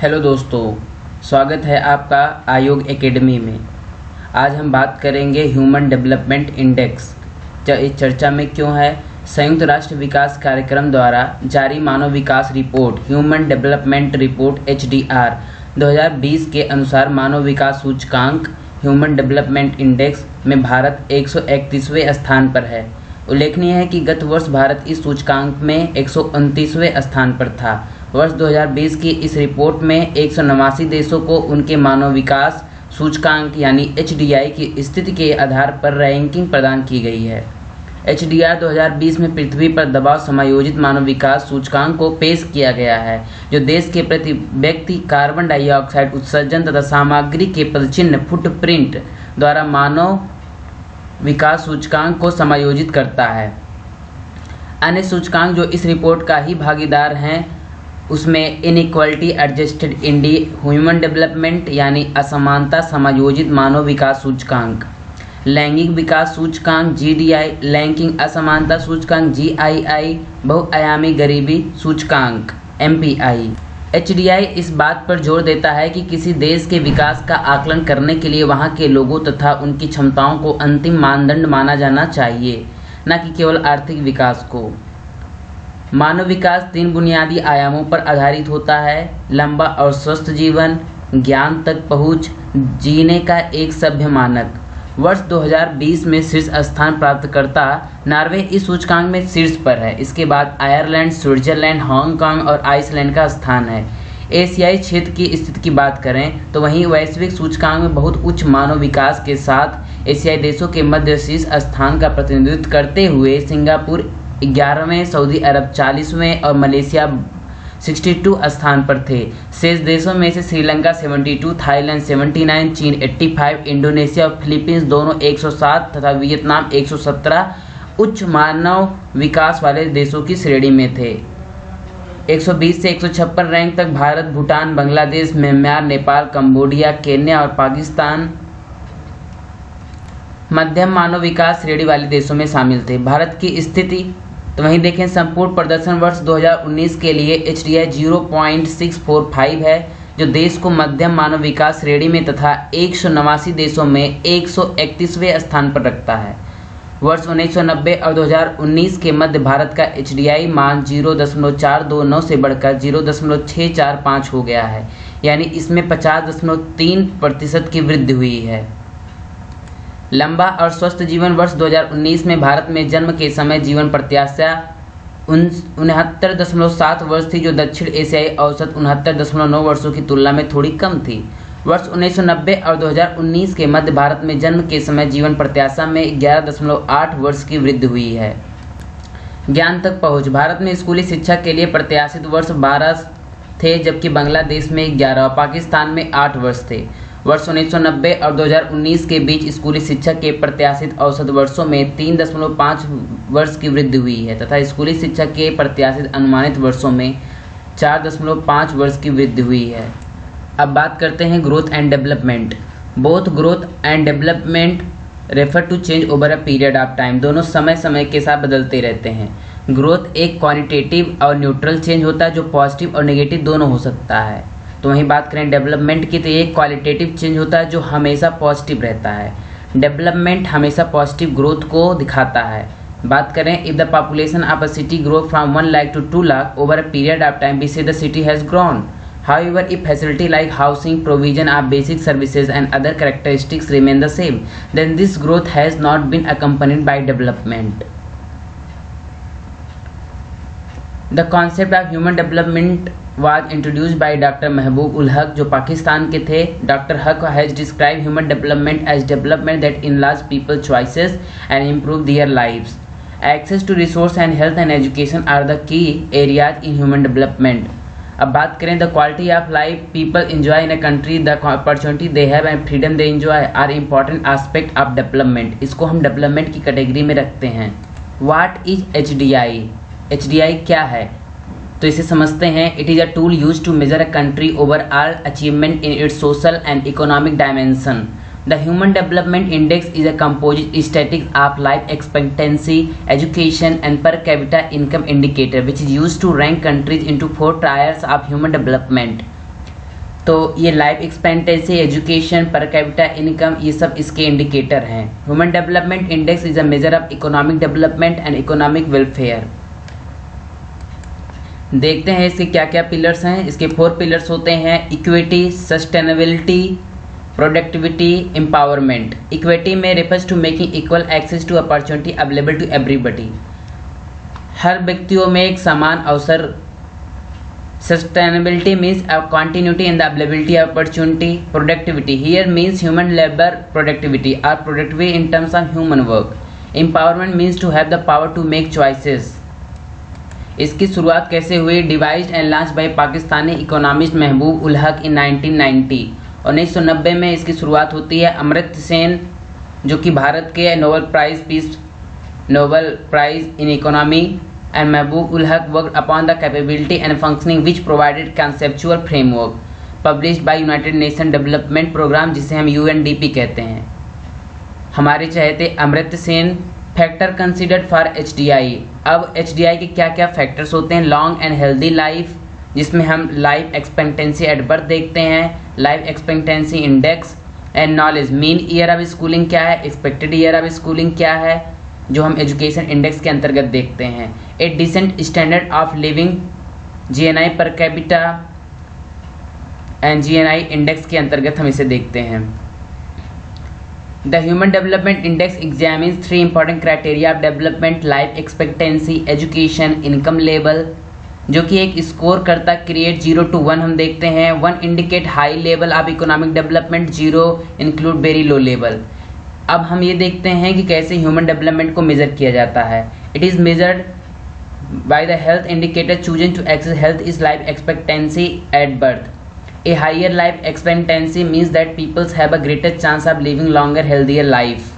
Hello दोस्तों, स्वागत है आपका आयोग एकेडमी में। आज हम बात करेंगे ह्यूमन डेवलपमेंट इंडेक्स। इस चर्चा में क्यों है? संयुक्त राष्ट्र विकास कार्यक्रम द्वारा जारी मानव विकास report human development report HDR 2020 के अनुसार मानव विकास सूचकांक ह्यूमन डेवलपमेंट इंडेक्स में भारत 131वें स्थान पर है। उल्लेखनीय है कि गत वर्ष भारत इस सूचकांक में 129वें स्थान पर था। वर्ष 2020 की इस रिपोर्ट में 189 देशों को उनके मानव विकास सूचकांक यानी HDI की स्थिति के आधार पर रैंकिंग प्रदान की गई है। HDR 2020 में पृथ्वी पर दबाव समायोजित मानव विकास सूचकांक को पेश किया गया है, जो देश के प्रति व्यक्ति कार्बन डाइऑक्साइड उत्सर्जन तथा सामग्री के पदचिह्न फुटप्रिंट द्वारा मानव विकास सूचकांक को समायोजित करता है। अन्य सूचकांक जो इस रिपोर्ट का ही भागीदार हैं उसमें इनइक्वालिटी एडजस्टेड ह्यूमन डेवलपमेंट यानी असमानता समायोजित मानव विकास सूचकांक, लैंगिक विकास सूचकांक GDI, लैंगिक असमानता सूचकांक GII, बहुआयामी गरीबी सूचकांक MPI। HDI इस बात पर जोर देता है कि किसी देश के विकास का आकलन करने के लिए वहां के लोगों तथा उनकी क्षमताओं को अंतिम मानदंड माना जाना चाहिए, न कि केवल आर्थिक विकास को। मानव विकास 3 बुनियादी आयामों पर आधारित होता है: लंबा और स्वस्थ जीवन, ज्ञान तक पहुंच, जीने का एक सभ्य मानक। वर्ष 2020 में शीर्ष स्थान प्राप्तकर्ता नॉर्वे इस सूचकांक में शीर्ष पर है। इसके बाद आयरलैंड, स्विट्जरलैंड, हांगकांग और आइसलैंड का स्थान है। एशियाई क्षेत्र की स्थिति की बात करें तो वहीं वैश्विक सूचकांक में बहुत उच्च मानव विकास के साथ एशियाई देशों के मध्य शीर्ष स्थान का प्रतिनिधित्व करते हुए सिंगापुर 11वें, सऊदी अरब 40वें और मलेशिया 62 स्थान पर थे। शेष देशों में से श्रीलंका 72, थाईलैंड 79, चीन 85, इंडोनेशिया और फिलीपींस दोनों 107 तथा वियतनाम 117 उच्च मानव विकास वाले देशों की श्रेणी में थे। 120 से 156 रैंक तक Bharat, Bhutan, Bangladesh, Myanmar, Nepal, Cambodia, Kenya और पाकिस्तान मध्यम मानव विकास श्रेणी वाले देशों में शामिल थे। भारत की स्थिति तो वहीं देखें, संपूर्ण प्रदर्शन वर्ष 2019 के लिए HDI 0.645 है, जो देश को मध्यम मानव विकास श्रेणी में तथा 189 देशों में 131वें स्थान पर रखता है। वर्ष 1990 और 2019 के मध्य भारत का HDI मान 0.429 से बढ़कर 0.645 हो गया है, यानी इसमें 50.3% की वृद्धि हुई है। लंबा और स्वस्थ जीवन वर्ष 2019 में भारत में जन्म के समय जीवन प्रत्याशा 69.7 वर्ष थी, जो दक्षिण एशियाई औसत 69.9 वर्षों की तुलना में थोड़ी कम थी। वर्ष 1990 और 2019 के मध्य भारत में जन्म के समय जीवन प्रत्याशा में 11.8 वर्ष की वृद्धि हुई है। ज्ञान तक पहुंच भारत में स्कूली शिक्षा के लिए प्रत्याशित वर्ष 12 थे, जबकि बांग्लादेश में 11 और पाकिस्तान में 8 वर्ष थे। वर्ष 1990 और 2019 के बीच स्कूली शिक्षा के प्रत्याशित औसत वर्षों में 3.5 वर्ष की वृद्धि हुई है तथा स्कूली शिक्षा के प्रत्याशित अनुमानित वर्षों में 4.5 वर्ष की वृद्धि हुई है। अब बात करते हैं growth and development. Both growth and development refer to change over a period of time. दोनों समय समय के साथ बदलते रहते हैं। ग्रोथ एक क्वांटिटेटिव और न्यूट्रल चेंज होता है, जो पॉजिटिव और नेगेटिव दोनों हो सकता है। तो वहीं बात करें डेवलपमेंट की, तो ये क्वालिटेटिव चेंज होता है जो हमेशा पॉजिटिव रहता है। डेवलपमेंट हमेशा पॉजिटिव ग्रोथ को दिखाता है। बात करें, if the population of a city grow from 1 lakh to 2 lakh over a period of time, we say the city has grown. However, if facility like housing, provision of basic services and other characteristics remain the same, then this growth has not been accompanied by development. The concept of human development was introduced by Dr. Mahbub ul Haq, जो पाकिस्तान के थे। Dr. Haq has described human development as development that enlarge people's choices and improve their lives. Access to resource and health and education are the key areas in human development. अब बात करें, the quality of life people enjoy in a country, the opportunity they have and freedom they enjoy are important aspect of development. इसको हम development की category में रखते हैं। What is HDI? HDI क्या है? तो इसे समझते हैं। It is a tool use to measure a country overall achievement in its social and economic dimension. The Human Development Index is a composite statistic of life expectancy, education, and per capita income indicator, which is used to rank countries into 4 tiers of human development. तो ये life expectancy, education, per capita income, ये सब इसके indicator हैं। Human development index is a measure of economic development and economic welfare. देखते हैं इसके क्या क्या पिलर्स हैं। इसके 4 पिलर्स होते हैं: equity, sustainability, productivity, empowerment. Equity में refers to making equal access to opportunity available to everybody, हर व्यक्तियों में एक समान अवसर। Sustainability means a continuity in the availability of opportunity. Productivity here means human labor productivity or productivity in terms of human work. Empowerment means to have the power to make choices. इसकी शुरुआत कैसे हुई? Devised and launch by Pakistani economist महबूब उल हक इन 1990। 1990 में इसकी शुरुआत होती है। अमर्त्य सेन जो कि भारत के Nobel prize in economy and Mahbub ul Haq worked upon the capability and functioning which provided conceptual framework published by United Nations Development Program, जिसे हम UNDP कहते हैं। हमारे चहेते Amartya Sen factor considered for HDI। अब HDI के क्या क्या फैक्टर्स होते हैं? लॉन्ग एंड हेल्दी लाइफ, जिसमें हम लाइफ एक्सपेक्टेंसी एट बर्थ देखते हैं, life expectancy index and knowledge. Mean year of schooling क्या है, एक्सपेक्टेड ईयर ऑफ स्कूलिंग क्या है, जो हम एजुकेशन इंडेक्स के अंतर्गत देखते हैं। A decent standard of living, GNI per capita and GNI index के अंतर्गत हम इसे देखते हैं। The human development index examines 3 important criteria of development: life expectancy, education, income level, जो कि एक स्कोर करता क्रिएट 0 to 1 हम देखते हैं। 1 indicate high level of economic development, 0 include very low level. अब हम ये देखते हैं कि कैसे ह्यूमन डेवलपमेंट को मेजर किया जाता है। It is measured by the health indicator chosen to access health is life expectancy at birth. A higher life expectancy means that peoples have a greater chance of living longer healthier life.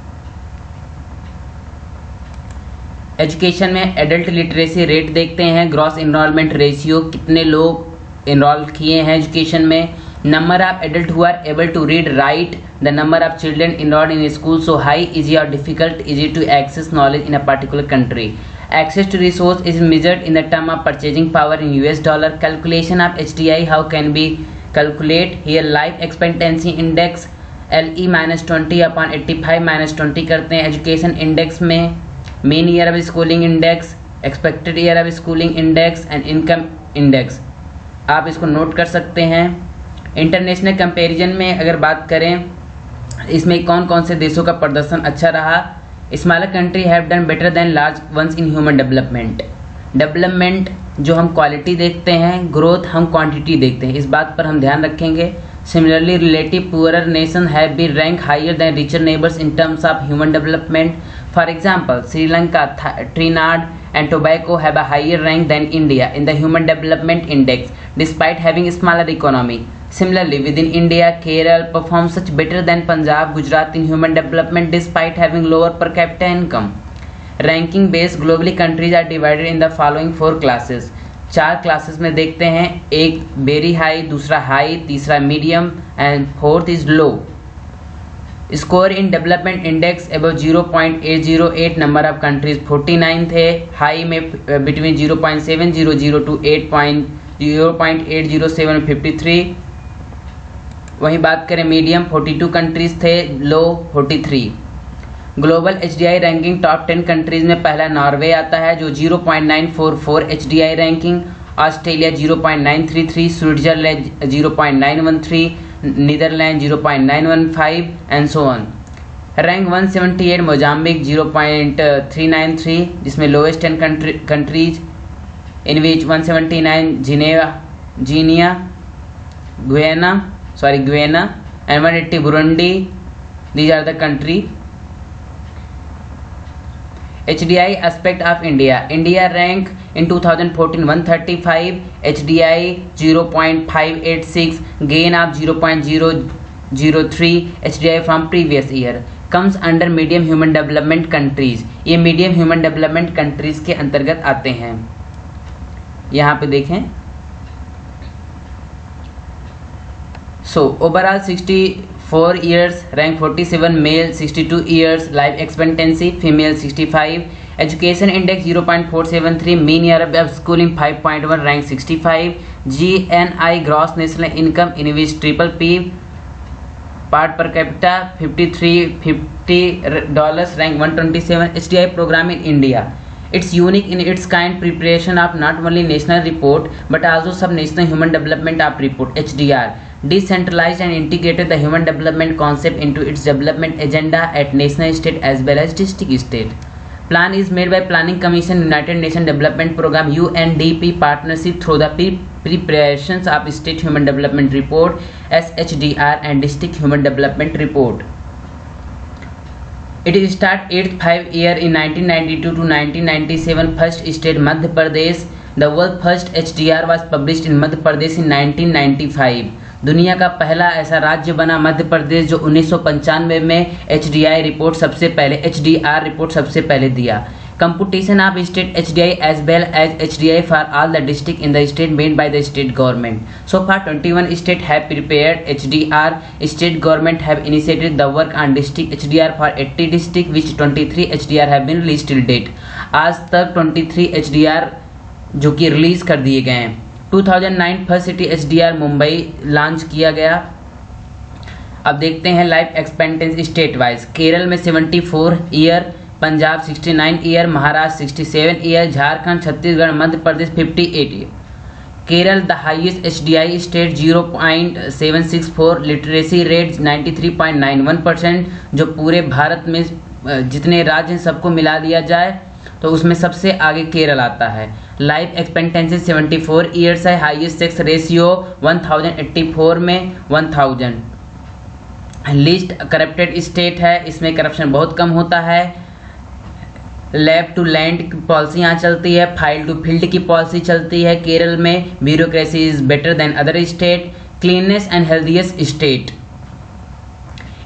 Education में adult literacy rate देखते हैं, gross enrolment ratio, कितने लोग enrol किए हैं education में, number of adults who are able to read write, the number of children enrolled in school, so high, easy or difficult, easy to access knowledge in a particular country. Access to resource is measured in the term of purchasing power in US dollar. Calculation of HDI, how can we calculate? Here life expectancy index LE -20 upon 85 -20 करते हैं। Education index में main year of schooling index, expected year of schooling index and income index, आप इसको note कर सकते हैं। International comparison में अगर बात करें, इसमें कौन कौन से देशों का प्रदर्शन अच्छा रहा? Smaller country have done better than large ones in human development. Development जो हम क्वालिटी देखते हैं, ग्रोथ हम क्वांटिटी देखते हैं, इस बात पर हम ध्यान रखेंगे। Similarly relative poorer nation have been rank higher than richer neighbours in terms of human development. For example Sri Lanka, Trinidad and Tobago have a higher rank than India in the Human Development Index despite having a smaller economy. Similarly, within India, Kerala performs such better than Punjab, Gujarat in human development despite having lower per capita income. Ranking based globally countries are divided in the following 4 classes. 4 classes में देखते हैं, एक very high, दूसरा high, तीसरा medium and 4th is low. Score in development index above 0.808, number of countries 49 थे। High में between 0.700 to 0.807 53। वहीं बात करें मीडियम 42 कंट्रीज थे, low 43। Global HDI ranking top 10 countries में पहला नॉर्वे आता है जो 0.944 HDI ranking, Australia 0.933, Switzerland 0.913, Netherlands 0.915 and so on. Rank 178 Mozambique 0.393, जिसमें lowest 10 countries in which 179 Guinea Guyana and 180 Burundi, these are the country. HDI aspect of India. India rank in 2014 135, HDI 0.586, gain of 0.003 HDI from previous year. Comes under medium human development countries. ये medium human development countries के अंतर्गत आते हैं। यहाँ पे देखें, so overall 64 years, rank 47, male 62 years, life expectancy female 65, education index 0.473, mean year of schooling 5.1, rank 65, GNI gross national income in which PPP part per capita $53.50 rank 127 HDI program in India. It's unique in its kind preparation of not only national report but also sub-national human development of report HDR. Decentralized and integrated the human development concept into its development agenda at national, state as well as district state. Plan is made by Planning Commission, United Nations Development Program UNDP partnership through the preparations of State Human Development Report SHDR and District Human Development Report. It is start 8th 5 year in 1992 to 1997. First state Madhya Pradesh. The world first HDR was published in Madhya Pradesh in 1995. दुनिया का पहला ऐसा राज्य बना मध्य प्रदेश जो 1995 में HDI report सबसे पहले HDR रिपोर्ट सबसे पहले दिया. Computation of state HDI as well as HDI for all the district in the state made by the state government. So far 21 states have prepared HDR. State government have initiated the work on district HDR for 80 district which 23 HDR have been released till date. आज तक 23 HDR जो कि release कर दिए गए हैं. 2009 first city HDR Mumbai launch किया गया. अब देखते हैं life expectancy state wise. Kerala में 74 year, Punjab 69 year, Maharashtra 67 year, Jharkhand, Chhattisgarh, Madhya Pradesh 58 year. Kerala the highest HDI state 0.764, literacy rate 93.91%, जो पूरे भारत में जितने राज्य हैं सबको मिला दिया जाए तो उसमें सबसे आगे केरल आता है. लाइफ एक्सपेक्टेंसी 74 ईयर्स है. हाईएस्ट सेक्स रेशियो 1084 में 1000. लिस्ट करप्टेड स्टेट है, इसमें करप्शन बहुत कम होता है. लैब टू लैंड की पॉलिसी यहाँ चलती है. फाइल टू फील्ड की पॉलिसी चलती है केरल में. Bureaucracy is better than other state. Cleanness and healthiest state.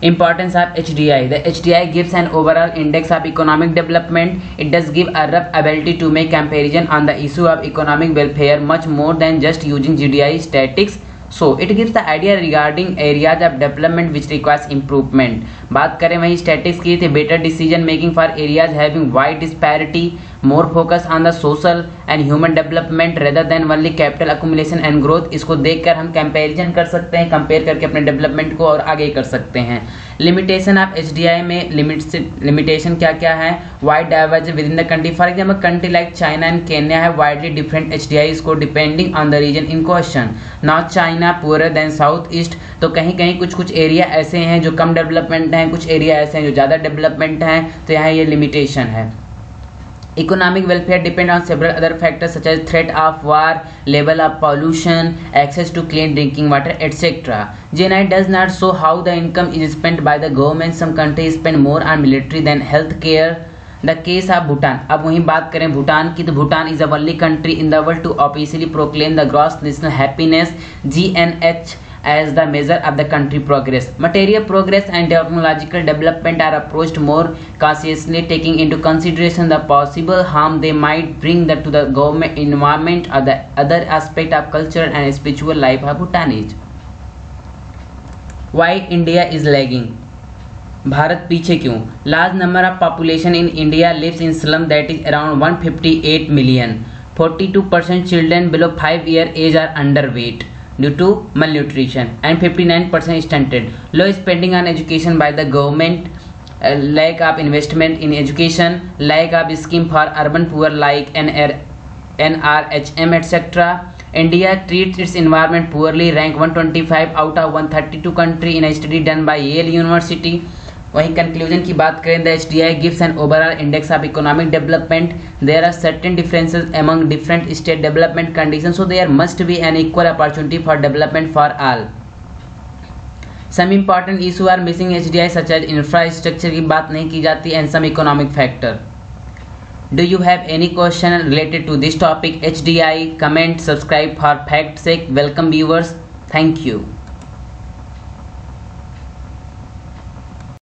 Importance of HDI. The HDI gives an overall index of economic development. It does give a rough ability to make comparison on the issue of economic welfare much more than just using GDI statistics. So it gives the idea regarding areas of development which requires improvement. बात करें वही statics की थी. Better decision making for areas having wide disparity, more focus on the social and human development rather than only capital accumulation and growth. इसको देखकर हम comparison कर सकते हैं, कंपेयर करके अपने डेवलपमेंट को और आगे कर सकते हैं. लिमिटेशन ऑफ HDI में लिमिटेशन क्या क्या है. Wide diverge within the country. For example country like China and Kenya है वाइडली डिफरेंट HDI को depending on the region in question. North China poor than south east. तो कहीं कहीं कुछ कुछ एरिया ऐसे हैं जो कम डेवलपमेंट हैं, कुछ एरिया ऐसे हैं जो ज़्यादा डेवलपमेंट हैं. तो यहाँ ये लिमिटेशन है. Economic welfare depend on several other factors such as threat of war, level of pollution, access to clean drinking water, etc. GNI does not show how the income is spent by the government. Some countries spend more on military than health care. The case of Bhutan. अब वहीं बात करें भूटान की तो Bhutan is the only country in the world to officially proclaim the gross national happiness (GNH) as the measure of the country progress. Material progress and technological development are approached more cautiously, taking into consideration the possible harm they might bring to the government, environment, or the other aspect of cultural and spiritual life of Bhutanese. Why India is lagging? भारत पीछे क्यों? Large number of population in India lives in slum that is around 158 million. 42% children below 5 year age are underweight due to malnutrition and 59% stunted. Low spending on education by the government, lack of investment in education, lack of scheme for urban poor like NRHM etc. India treats its environment poorly, rank 125 out of 132 country in a study done by Yale University. वहीं conclusion की बात करें, the HDI gives an overall index of economic development. There are certain differences among different state development conditions, so there must be an equal opportunity for development for all. Some important issues are missing HDI such as infrastructure की बात नहीं की जाती and some economic factor. Do you have any question related to this topic HDI? Comment, subscribe for fact sake. Welcome viewers. Thank you.